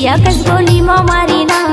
चिरैया कस गोली माँ मारी ना।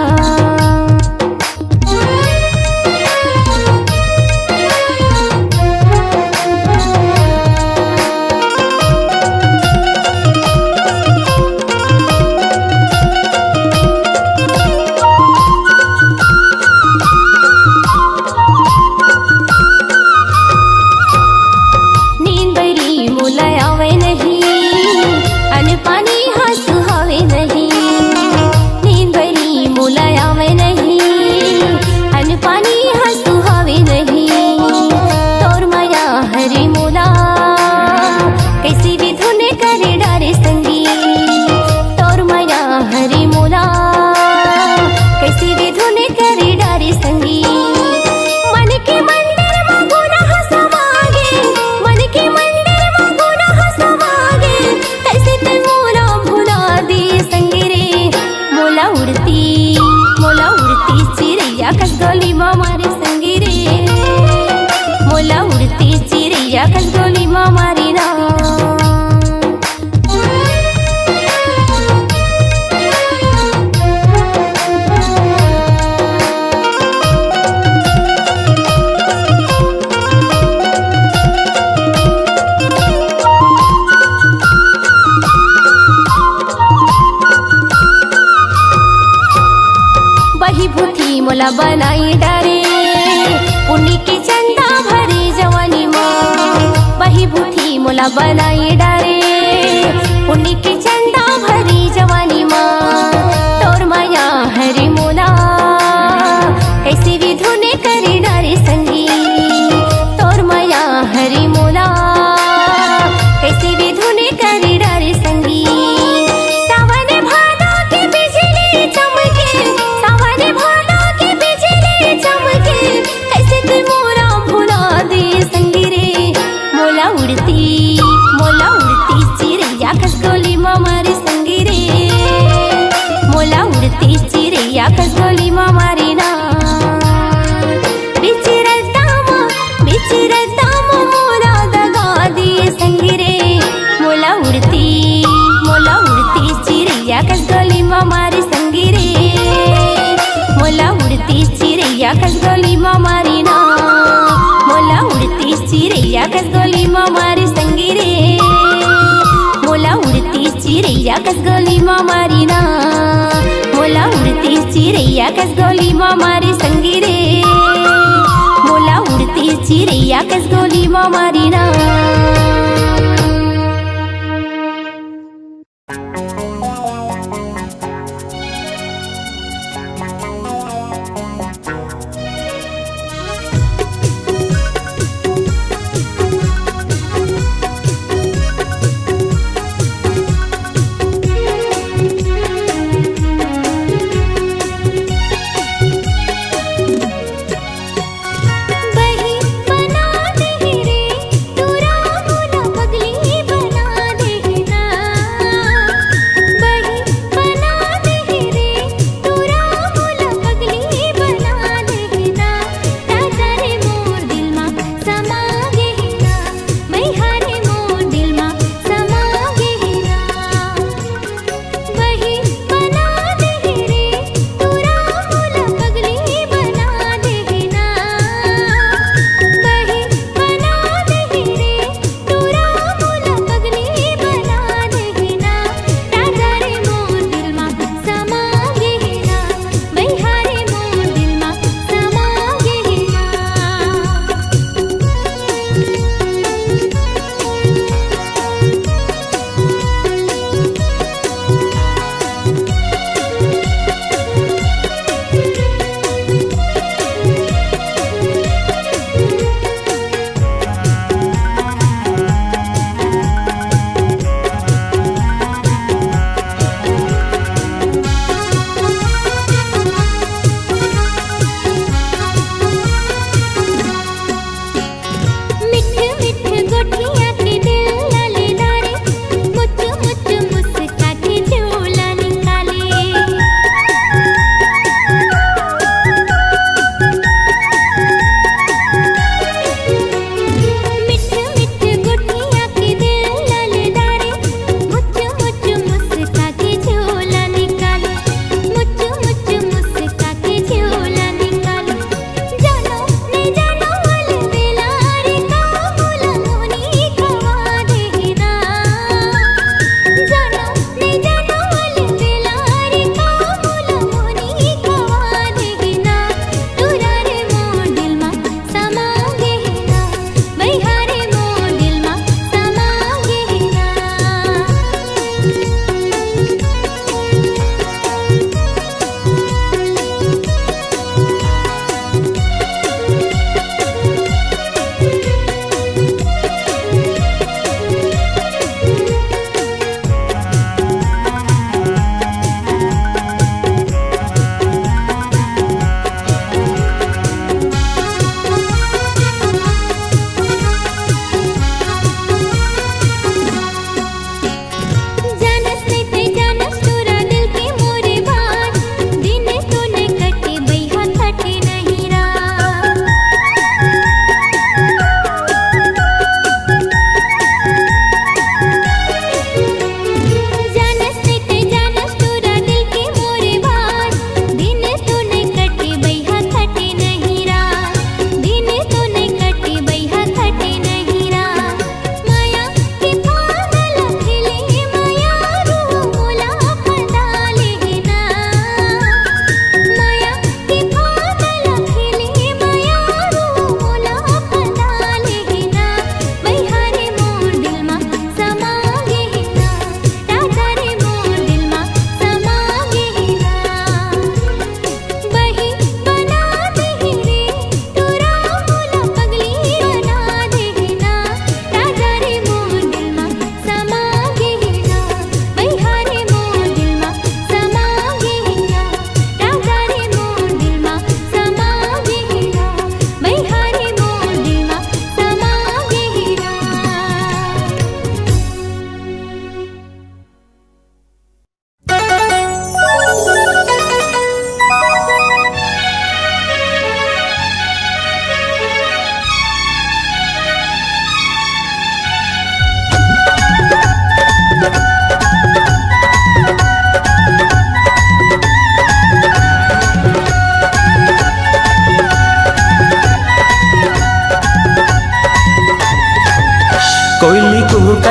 मोला बनाई डारे पुण्य के चंदा भरी जवानी माँ। बही भूथी मोला बनाई डारे पुण्य के चंदा भरी जवानी माँ। तोर माया हरी मोला कैसे भी धुने करे डारे संगी। तोर माया हरी मोला कैसे भी धुने करे डारे संगी। चिरैया कस गोली माँ मारी ना। बिचिरता मोला दगा दिए संगी रे। मोला उड़ती चिरैया कस गोली माँ मारी संगी रे। मोला उड़ती चिरैया कस गोली माँ मारी ना। मोला उड़ती चिरैया कस गोली माँ मारी संगी रे। मोला उड़ती चिरैया कस गोली माँ मारी ना। मोला उड़ती चिरैया कस गोली माँ मारी संगी रे। मोला उड़ती चिरैया कस गोली माँ मारी ना। बही बना दे रे तू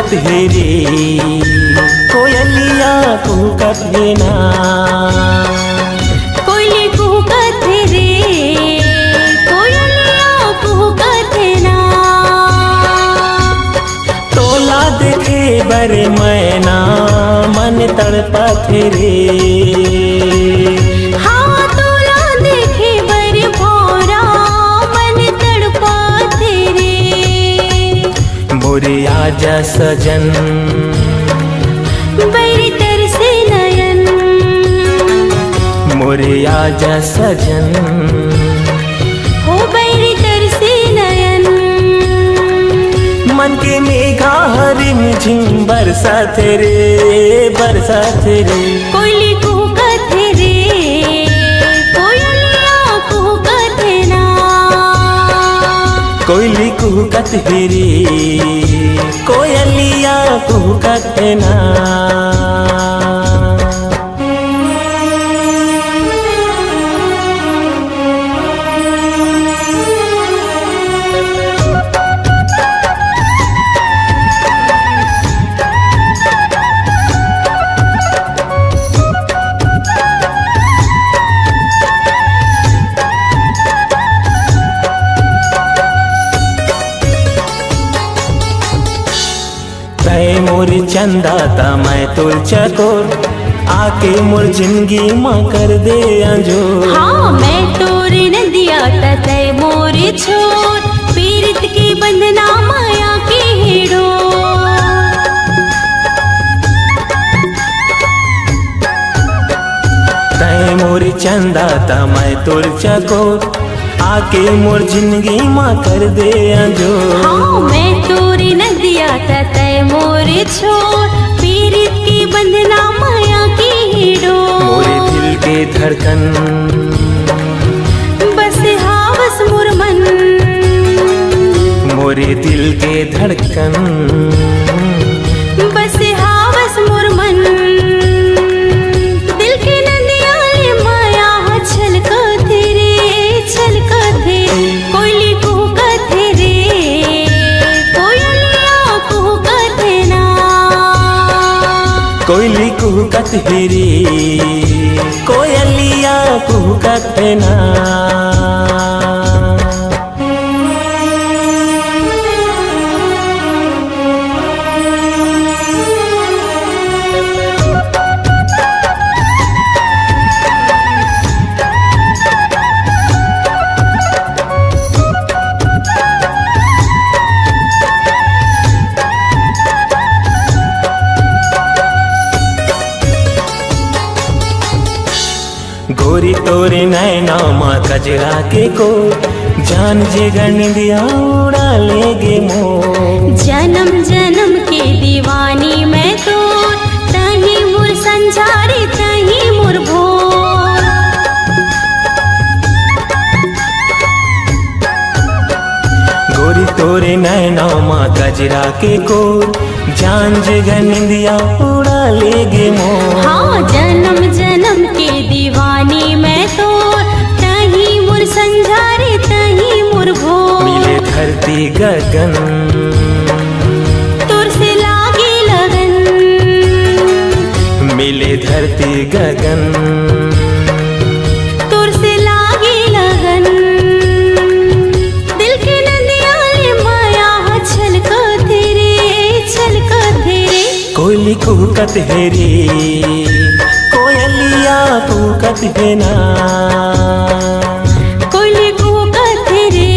कुहकत है रे कोयलिया कुहकत है ना। कोयली कुहकत है रे कोयलिया कुहकत है ना। तोला देखे बर मैना मन तड़पत है रे। हाँ तोला देखे बर भौरा मन तड़पत है रे। मोरे आजा सजन बैरी तरसे नयन। मोरे आजा सजन हो बैरी तरसे नयन। मन के मेघा हरिम झिम बरसात रे बरसात रे। कोयली कुहकत है रे कोयलिया कुहकत है ना। कोयली कुहकत है रे कोयलिया कुहकत है ना। तय मोर चंदा ता मैं तुल चकोर आके मोर जिंदगी माँ कर दे अंजोर। हाँ मैं तोरे नदिया तय मोरे छोर पीरित के बंधना माया के हेड़ो। तय मोर चंदा ता मैं तुल चकोर आके मोर जिंदगी माँ कर दे अंजोर। हाँ मैं तोरे नदिया तय मोरे छोर पीरित के बंधना माया के हेड़ो। मोरे दिल के धड़कन बस हावस मोर मन। मोरे दिल के धड़कन बस हावस मोर मन। दिल के नदिया ले माया छलकत रे छलकत रे। कोयली कुहकत है रे कोयलिया कुहकत है ना। कोयली कुहकत है रे कोयलिया कुहकत है ना। गोरी तोरे नैना माँ कजरा के को जान जे गनिया उड़ा लेगे मोर। जन्म जन्म के दीवानी मैं तो तही मोर संसारी तही मोर भोर। गोरी तोरे नैना माँ कजरा के को जान जे गनिया उड़ा लेगे मोर। हाँ जन्म जन्म के दीवानी मैं तो तही मोर संसारी तही मोर भोर। मिले धरती गगन तोर से लागे लगन। मिले धरती गगन तोर से लागे लगन। दिल के नदिया ले माया छलकत रे छलकत रे। कोयली कुहकत है रे कोयलिया कुहकत है ना। कोयली कुहकत है रे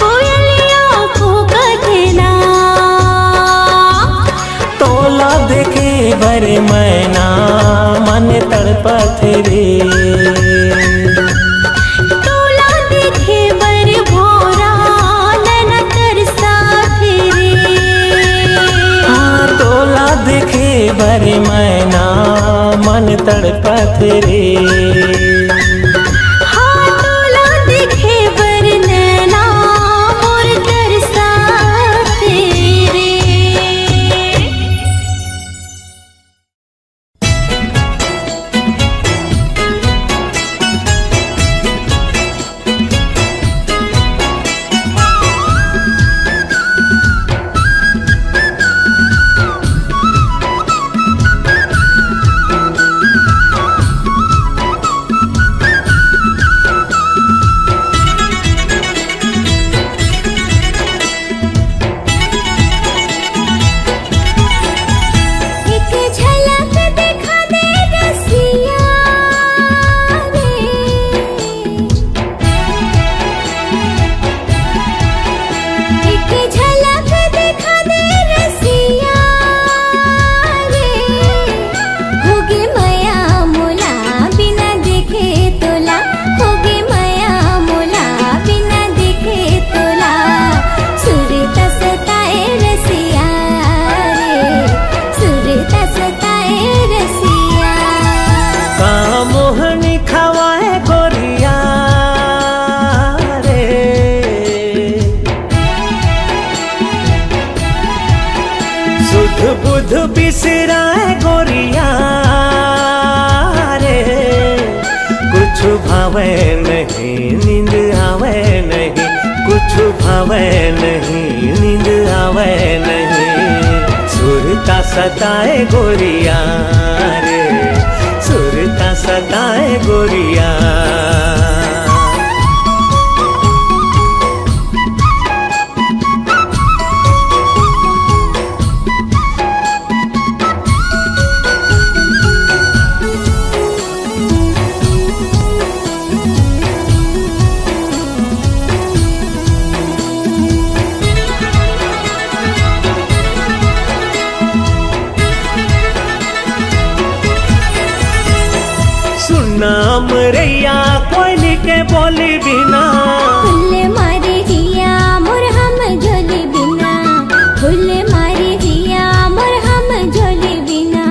कोयलिया कुहकत है ना। तोला देखे बर मैना मन तड़पत रे। तोला देखे बर भौरा नैन तरसत रे। हाँ तोला देखे बर मैना मन तड़पत रे। हाँ तोला देखे बर नैना मोर तरसत रे। भावे नहीं नींद आवे नहीं, कुछ भावे नहीं नींद आवे नहीं। सुरता सताए गोरिया रे, सुरता सताए गोरिया। नाम रैया कोयली के बोली बिना, फुल्ले मारे हिया मोर हम झोली बिना, फुल्ले मारे हिया मोर हम झोली बिना।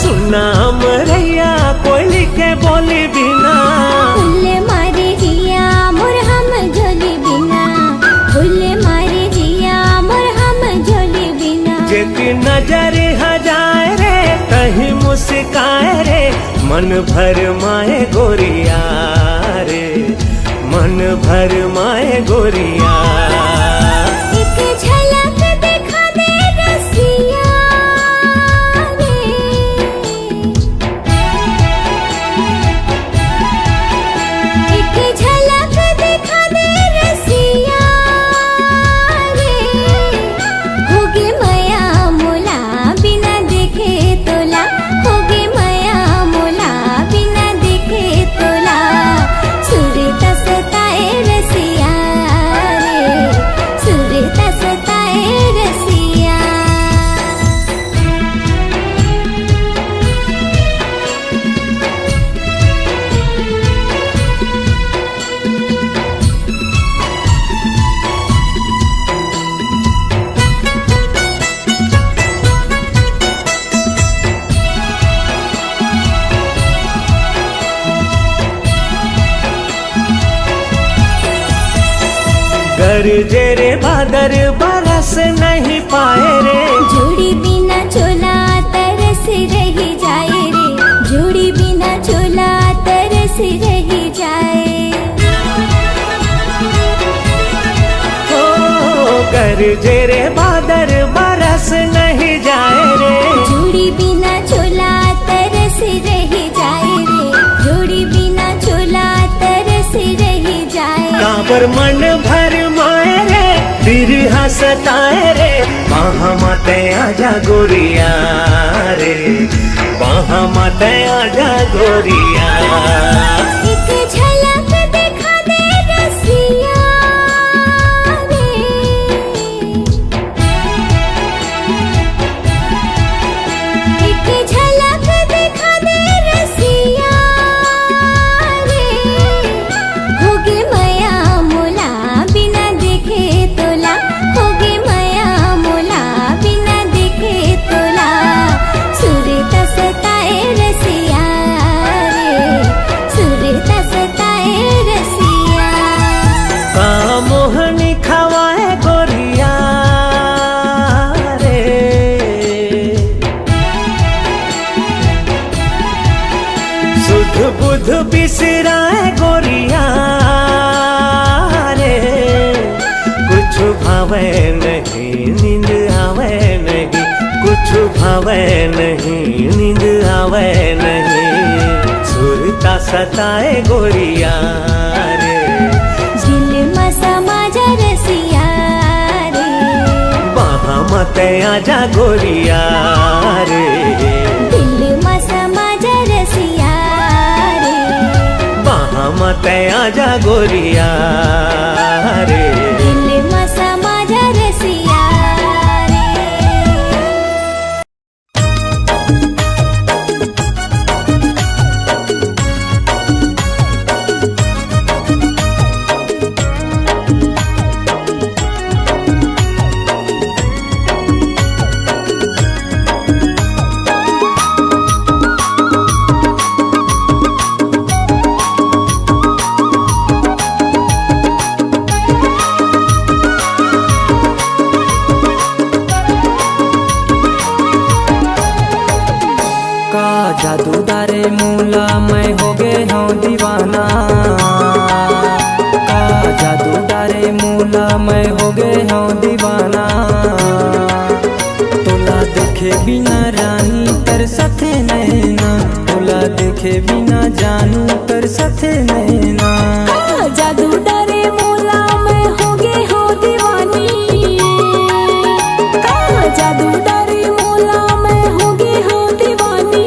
सुनाम रैया कोयली के बोली बिना, फुल्ले मारे हिया मोर हम झोली बिना, फुल्ले मारे हिया मोर हम झोली बिना। जेकी नजर हजाए रे कहीं मुस्काए रे, मन भर माए गोरिया रे, मन भर माए गोरिया। एक झलक दिखा दे रसिया रे, एक झलक दिखा दे रसिया रे। होगे माया मोला बिना देखे तोला, होगे माया मोला बिना देखे तोला। सुरता सताए रसिया रे, सुरता सताए रसिया। गरजे रे बादर बरस नहीं पाए रे, जोड़ी बिना चोला तरस रही जाए रे, जोड़ी बिना चोला तरस रही जाए। हो गरजे रे बादर बरस नहीं जाए रे, जोड़ी बिना चोला तरस रही जाए रे, जोड़ी बिना चोला तरस रही जाए। काबर मन भर माए रे, बिरहा सताए रे, वहाँ माते आजा गोरिया रे, वहाँ माते आजा गोरिया। एक झलक दिखा दे रसिया रे, एक झलक दिखा दे रसिया रे। होगे माया मोला बिना देखे तोला, होगे माया मोला बिना देखे तोला। सुरता सताए रसिया रे, सुरता सताए रसिया। का मोहनी खवाए गोरिया रे, सुध बुध बिसराए गोरिया रे। कुछ भावे नहीं नींद आवे नहीं, कुछ भावे नहीं नींद आवे नहीं। सुरता सताए गोरिया रे, दिल में समा जा रसिया रे, वहाँ मते आजा गोरिया रे, दिल में समा जा रसिया रे, वहाँ मते आजा गोरिया रे। दिल में समा जा रसिया रे। जादू डारे मूला मैं हो गए हूँ दीवाना, का जादू डारे मूला मैं हो गए हूँ दीवाना। तोला देखे बिना रानी तर सथे नैना, तोला देखे बिना जानू तर सथे नैना। जादू डारे मोला मैं हो गई हो दीवानी, जादू डारे मोला मैं हो गई हो दीवानी।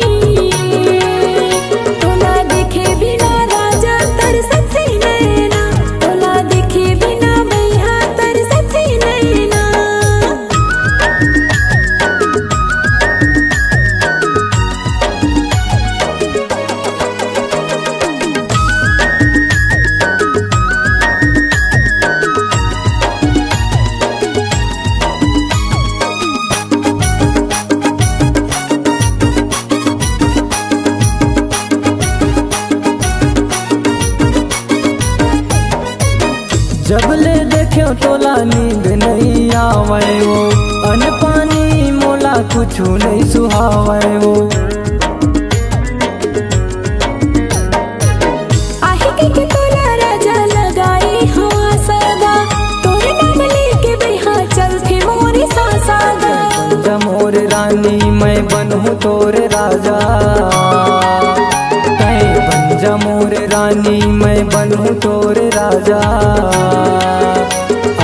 तोला देखे बिना राजा तर सथे नैना, तोला देखे बिना मैया तर सथे नैना। जब ले देखो तोला नींद नहीं आवे वो, अन पानी मोला कुछ नहीं सुहावे वो। आहे के तोला राजा लगाई हो सदा, तोरे नाम लेके बिहा चलथे मोरे सासादा। बन जा मोर रानी मैं बनूं तोरे राजा, तै बन जा मोर रानी मैं बनूं तोरे राजा।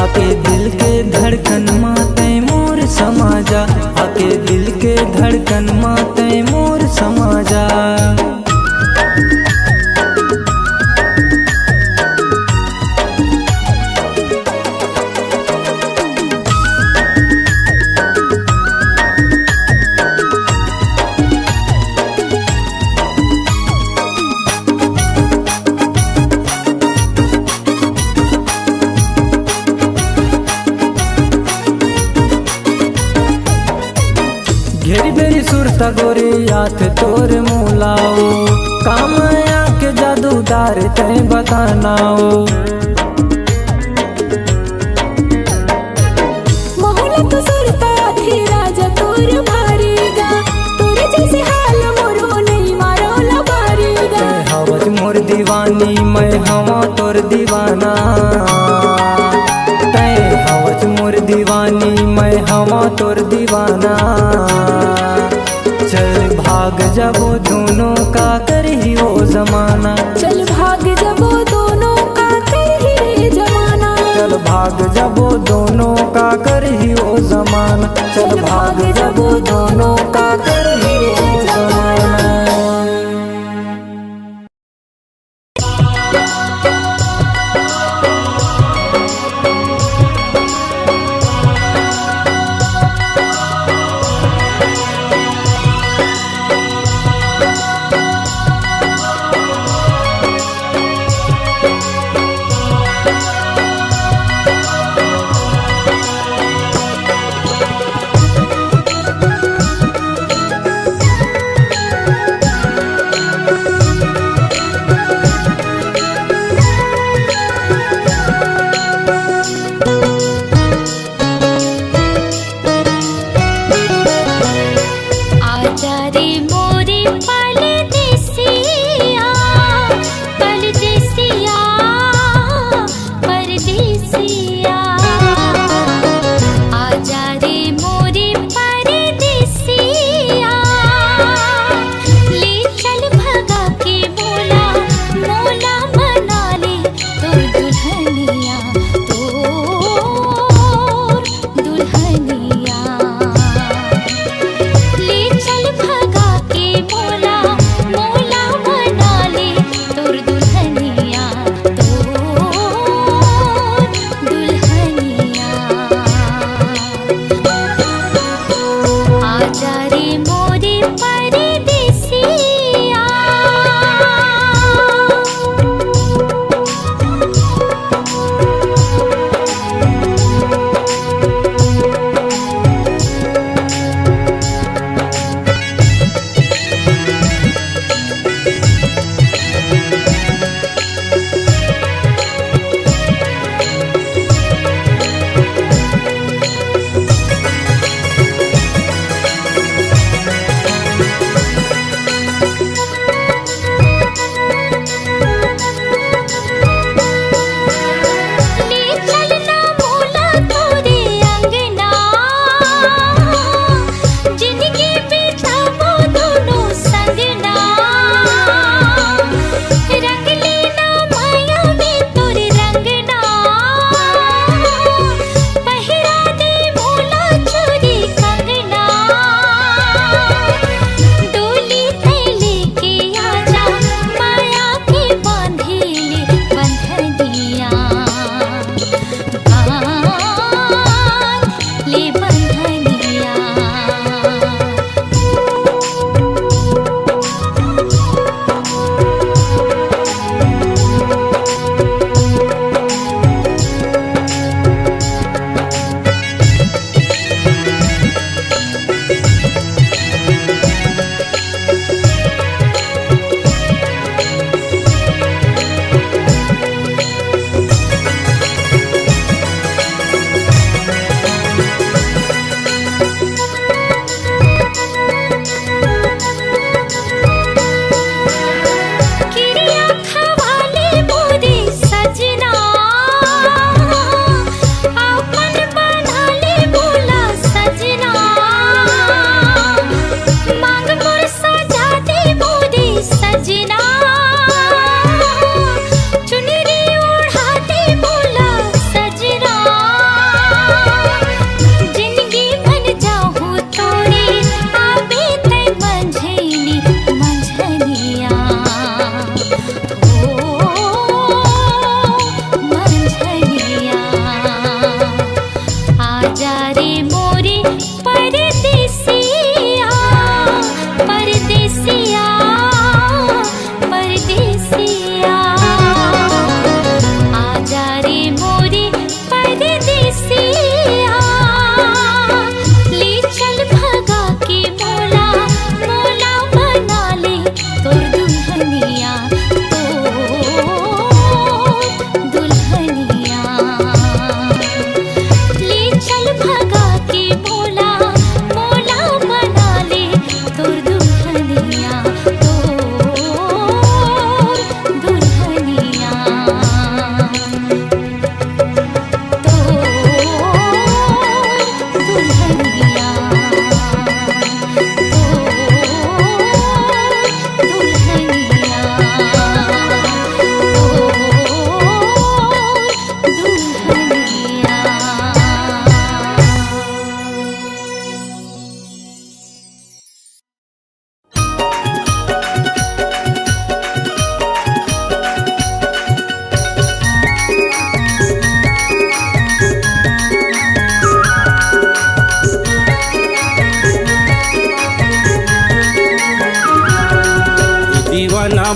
आके दिल के धड़कन माते मोर समाजा, आके दिल के धड़कन माते मोर समाजा। घेरी बेरी सुरता गोरी याद तोर मूलाओ, काम आके जादू डार तय बतानाओ। मोहला तो सुरता थी राजा तोर भारीगा, तोर जैसे हाल मोरो नहीं मारो लबारीगा। तै हवज मोर दीवानी मैं हवा तोर दीवाना, तै हवज मोर दीवानी मैं हवा तोर दीवाना। चल भाग जबो दोनों का कर ही वो जमाना, चल भाग जबो दोनों का कर ही रे जमाना। चल भाग जबो दोनों का कर ही वो जमाना, चल भाग जबो दोनों का कर ही वो जमाना।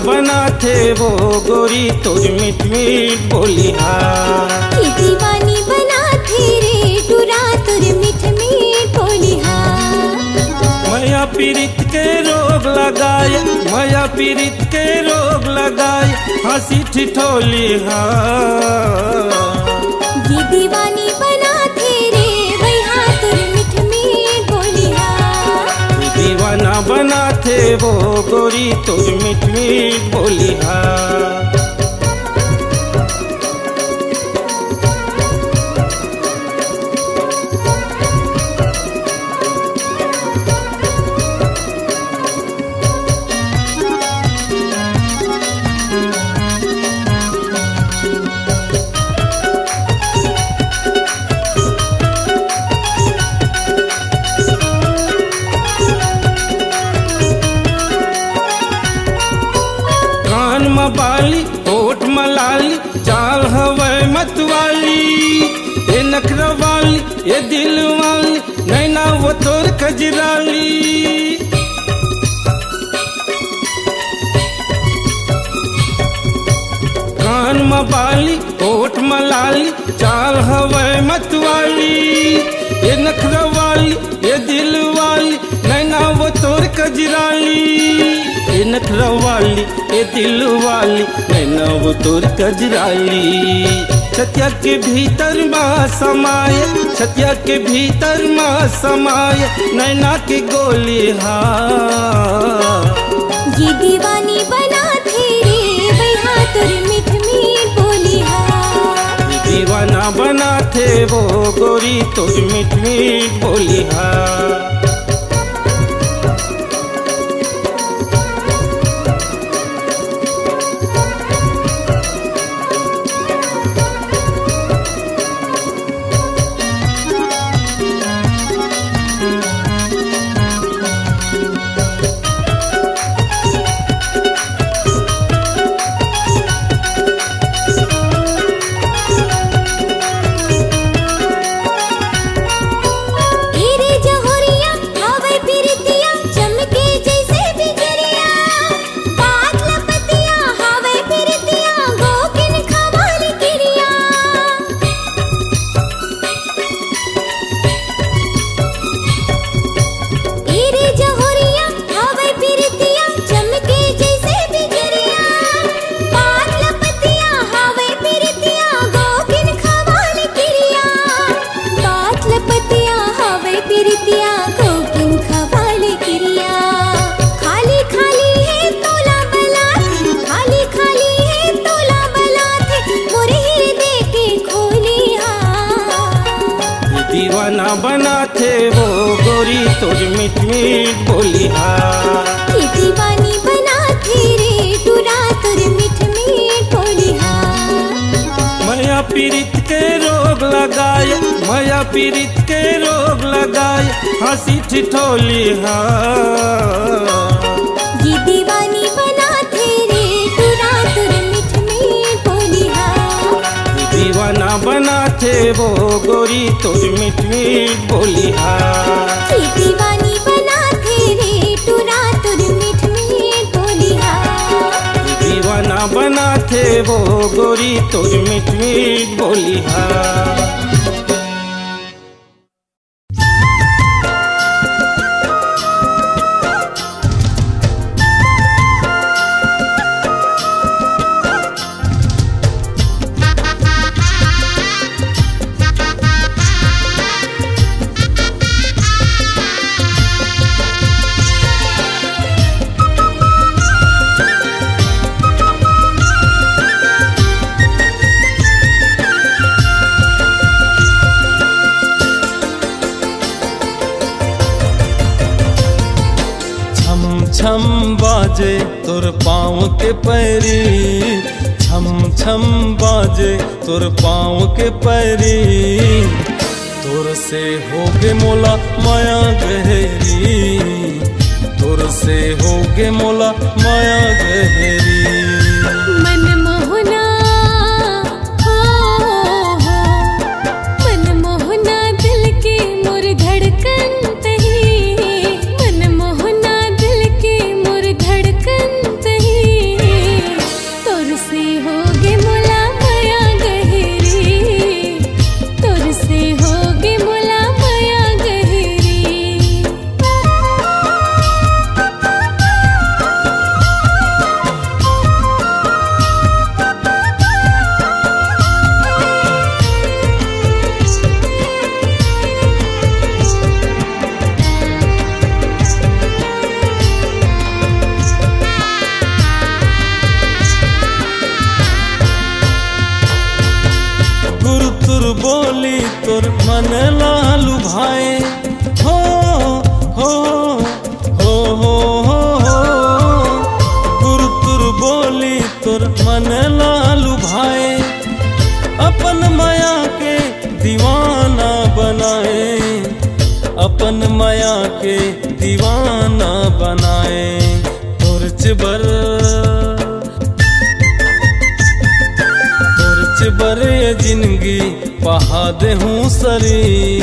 बना थे वो गोरी तोर मीठ मीठ बोलिहा। कि दीवानी बना थे रे टूरा तुर मीठ मीठ बोलिहा। माया पीड़ित के रोग लगाए, माया पीड़ित के रोग लगाए, हंसी ठिठोलिहा। ये दीवानी बना थे रे भैया तुर मीठ मीठ बोलिहा। दीवाना बना थे वो गोरी तोर मीठ मीठ बोलिहा। बाली होठ मलाली चाल हवै मतवाली, ये नखरा वाली ये दिल वाली नैना वो तोर कजराली। कान मबाली होठ मलाली चाल हवै मतवाली, ये नखरा वाली ये दिल वाली नैना वो तोर कजराली। ये नखरा वाली ये दिल वाली नैना वो तोर कजराली। छतिया के भीतर माँ समाये, छतिया के भीतर माँ समाये नैना के गोली हा। ये दीवानी बना थे रे भैया तुर मीठ मीठ बोलिहा। ये दीवाना बना थे वो गोरी तोर मीठ मीठ बोलिहा। बना थे वो गोरी तोर मीठ मीठ बोलिहा। ये दीवानी बना थे रे टूरा तुर मीठ मीठ बोलिहा। माया पीड़ित के रोग लगाए, माया पीड़ित के रोग लगाए, हंसी ठिठोलिहा। ये दीवानी बना थे रे टूरा तुर मीठ मीठ बोलिहा। दीवाना बना थे वो गोरी तोर मीठ मीठ बोलिहा। ये दीवानी बना थे रे टूरा तुर मीठ मीठ बोलिहा। दीवाना बना थे वो गोरी तोर मीठ मीठ बोलिहा। छम बाजे तोर पाँव के पैरी, छम छम बाजे तोर पाँव के पैरी। तोर से होगे मोला माया गहरी, तोर से होगे मोला माया गहरी। मन मोहना मन मोहना दिल के मोर धड़कन तही, मन मोहना दिल के मोर धड़कन तही। के दीवाना बनाए। तुरच बर ये जिंदगी पहा दे हूँ सरी,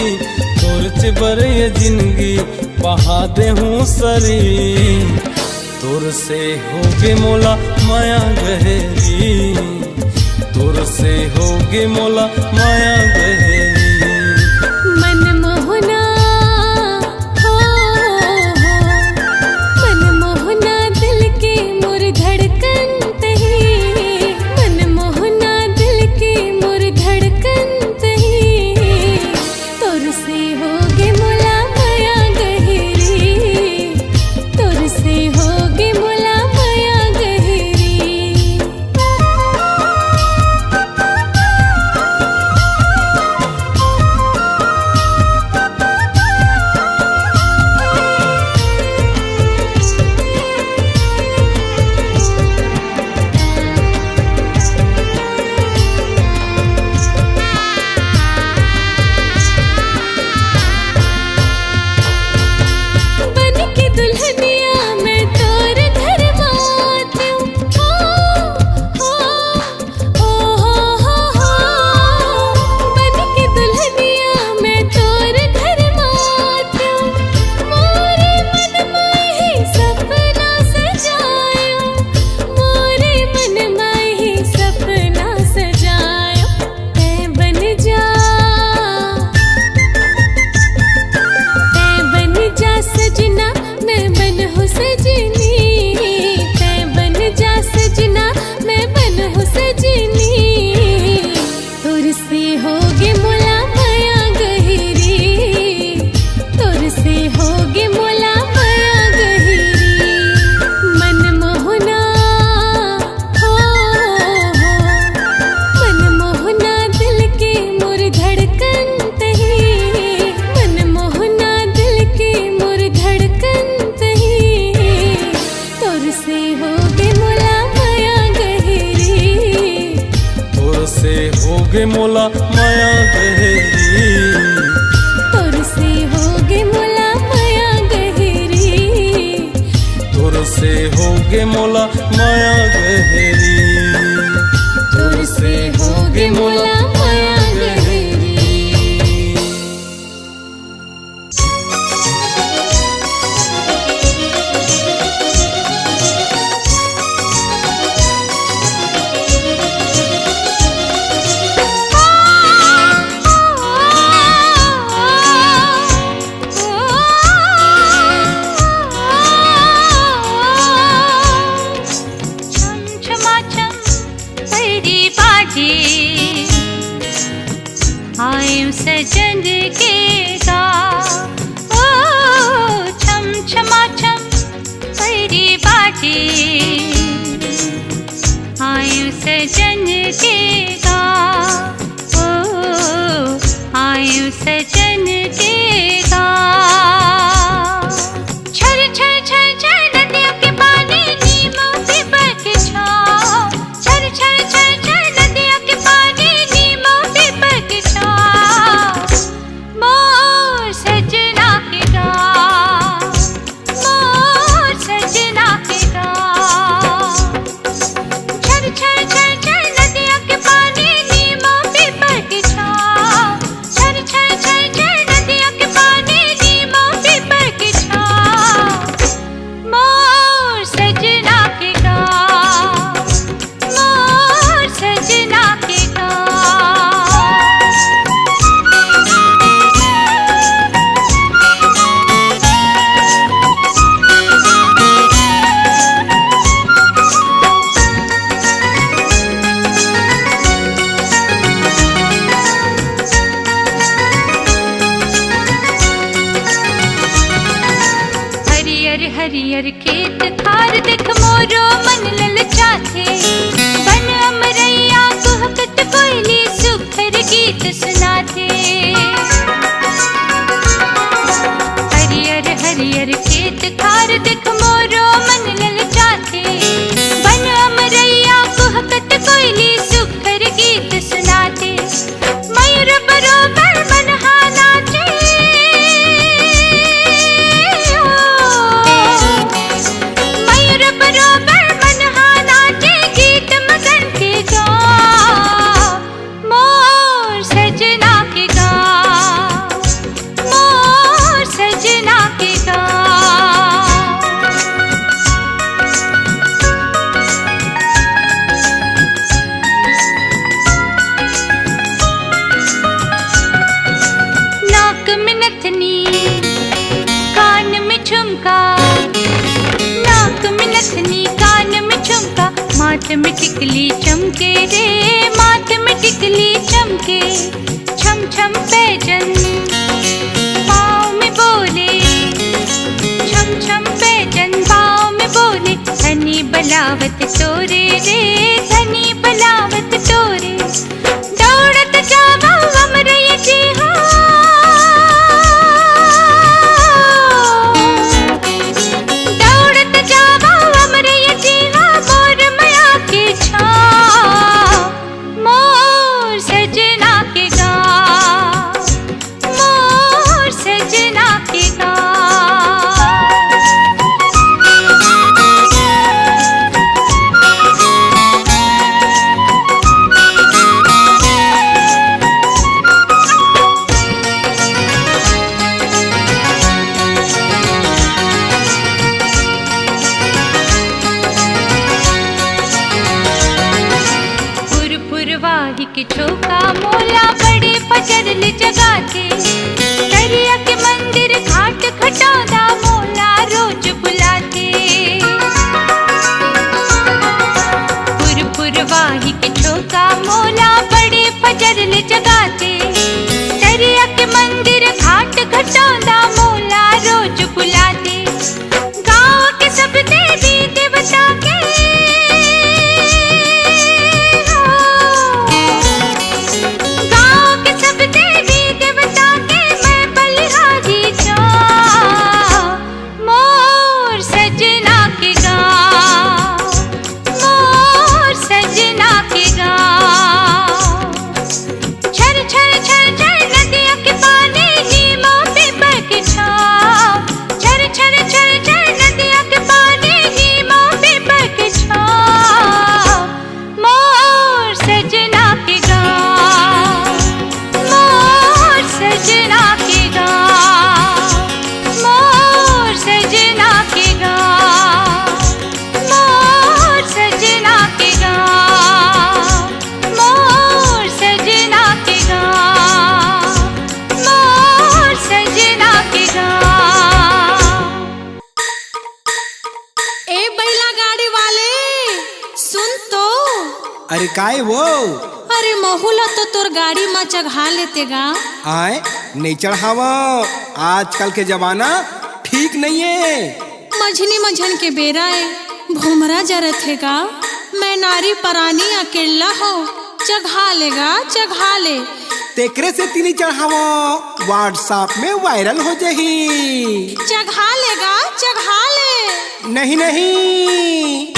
तुरच बर ये जिंदगी पहा दे हूँ सरी। तुर से होगे मोला माया गहरी, तुर से होगे मोला माया गहरी। मनमोहना हो मनमोहना दिल के मोर धड़कन तही, मनमोहना दिल के मोर धड़कन तही। तुर से होगे मोला माया गहरी, तुर से होगे मोला माया गहरी। बन के दुल्हनिया मैं तोर घर मातूं, हो बन के दुल्हनिया मैं तोर घर मातूं। मोरे मन में ही सपना सजायो, मोरे मन में ही सपना सजायो। तै बन जा सजना मैं बन हूँ सजनी, तै बन जा सजना मैं बन हूँ सजनी। तुर से होगे मोला माया गहरी, तुर से होगे मोला माया गहरी। मनमोहना हो मनमोहना दिल के मोर धड़कन तही, मनमोहना दिल के मोर धड़कन तही। तुर से होगे मोला माया गहरी, तुर से होगे मोला माया गहरी। तुर से होगे मोला माया गहरी, तुर से होगे मोला माया गहरी। तुर से होगे मोला माया गहरी। आयु सजन के गा, ओ छम छमा छम पैरी बाजे। आयु सजन के गा, ओ आयु सजन के गा। छर छर छर छर नदियों के पानी नीमों पे बरके छाओ, छर छर छर छर नदियों के पानी नीमों पे बरके छाओ। मोर सजना के गा, मोर सजना के गा। छर छर छर छर नदियों के पानी नीमों पे बरके छाओ, छर छर छर छर नदियों के पानी नीमों पे बरके छाओ। मोर सजना के गा, मोर सजना के गा। हरियर हरियर खेत खार देख मोरो मन ललचाथे। बन अमरैया कुहकत कोयली सुखर गीत सुनाथे। हरियर हरियर खेत खार देख मोरो मन ललचाथे। बन अमरैया कुहकत कोयली सुखर गीत सुनाथे। मयूर बरोबर मनहा नाचे, बलावत तोरे रे धनी बलावत तोरे दौड़त जावा हमरे जी हो दौड़त जावा हमरे जी हो मोर माया के छाव मोर सजना के गाँव मोर सजना के गाँव फुरवाही के चौका मोला बड़े पचरल जगाते दरिया के मंदिर घाट खटौदा मोला रोज बुलाते फुरवाही के चौका मोला बड़े पचरल जगाते दरिया के मंदिर घाट खटौदा मोला रोज बुलाते गाँव के सब देवी देवता के अरे काय वो अरे महुला तो तोर गाड़ी में चढ़ा लेते गा आए नहीं चढ़ावा आजकल के जमाना ठीक नहीं है मझनी मझन के बेरा है भूमरा जरत है गा मैं नारी परानी अकेला हो चढ़ा लेगा चढ़ा ले तेकरे से तीनी चढ़ावा व्हाट्सएप में वायरल हो जाही चढ़ा लेगा चढ़ा ले नहीं नहीं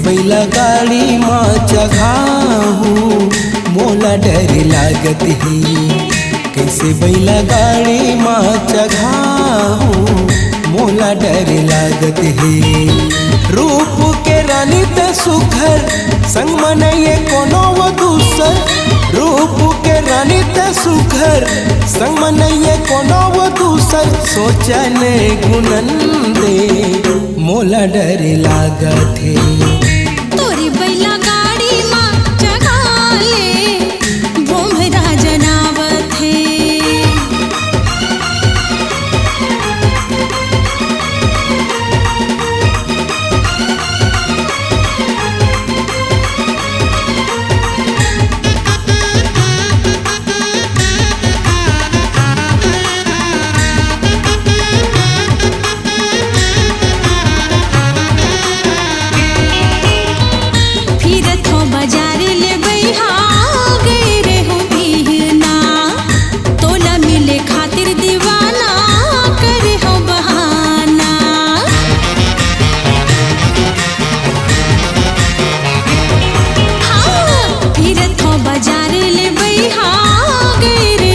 बैला गाड़ी माँ चघाहू मोला डर लागत है कैसे बैला गाड़ी माँ चघाहू मोला डर लागत है रूप के रानी त सुघर संग मनइए कोनो वो दूसर रूप के रानी त सुघर संग मनइए कोनो वो दूसर सोचन गुनन दे मोला डर लागत है तोरी बैला गाड़ी माँ चढ़ा ले भोमरा जनावत है बाजार ले बैहा गए रे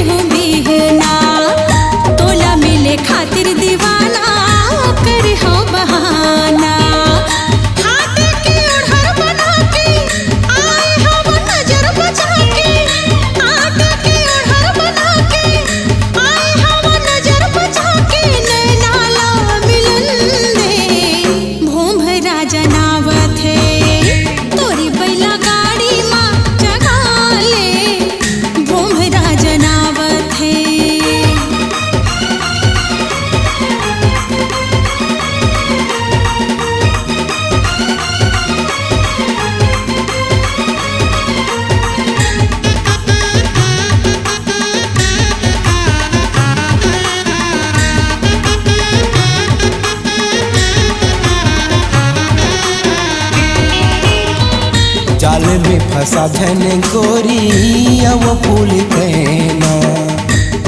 साधन गोरी अब फूल कहना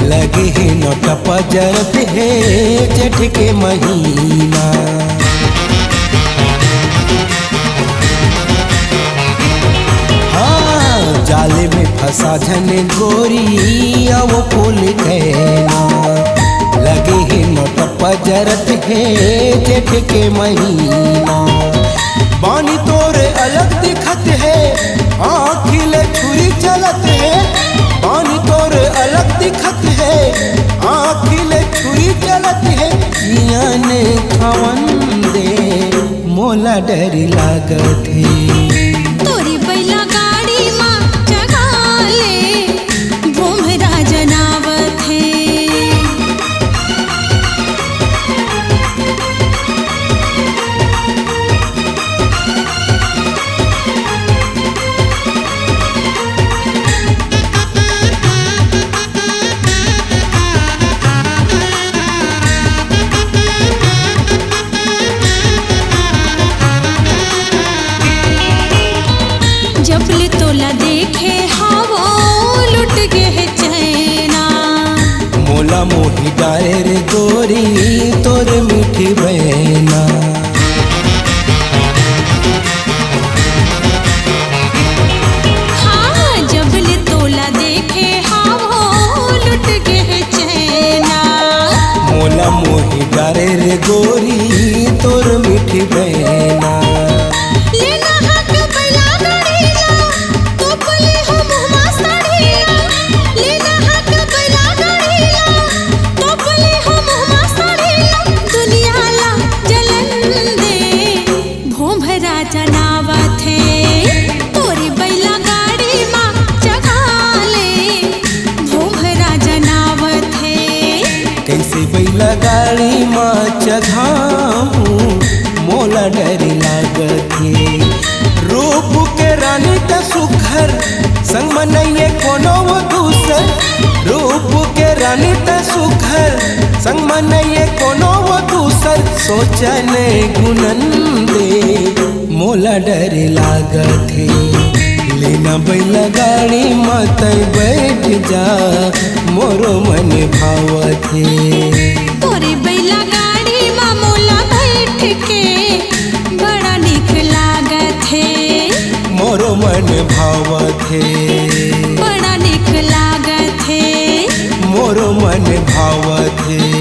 लगे है नोट पजरत है जेठ के महीना। हाँ जाले में फंसा धन गोरी अब फूल कहना लगे है नोट पजरत है जेठ के महीना। बानी तोरे अलग दिखत है आँखिले छुरी चलत है। बानी तोरे अलग दिखत है आँखिले छुरी चलत है। जियान खवन दे मोला डर लागत है। तोरी बैला गाड़ी माँ जगा ले भोमरा जनावत है। जबले तोला देखे हावो लुट गे है चैना। मोला मोही डाले रे गोरी तोर मीठी बहना। हाँ जबले तोला देखे हावो लुट गे है चैना। मोला मोही डाले रे गोरी तोर मीठी बहना। लेना हक बैला गाड़ीला तोपले हो मुहमा साड़ीला। लेना हक बैला गाड़ीला तोपले हो मुहमा साड़ीला। दुनिया ला जलन दे भोमरा जनावत है। तोरी बैला गाड़ी माँ जगा ले भोमरा जनावत है। कैसे बैला गाड़ी माँ चघाऊं मोला डर लागत है। रूप के रानी त सुखर संग मनइए कोनो वो दूसर। रूप के रानी त सुखर संग मनइए कोनो वो दूसर। सोचन गुनन दे मोला डर लागत है। लेना बैला गाड़ी मत बैठ जा मोरो मन भावत है। तोरी बैला गाड़ी माँ मोला बैठ के बड़ा निक लागत है। मोरो मन भावत है। बड़ा निक लागत है। मोरो मन भावत है।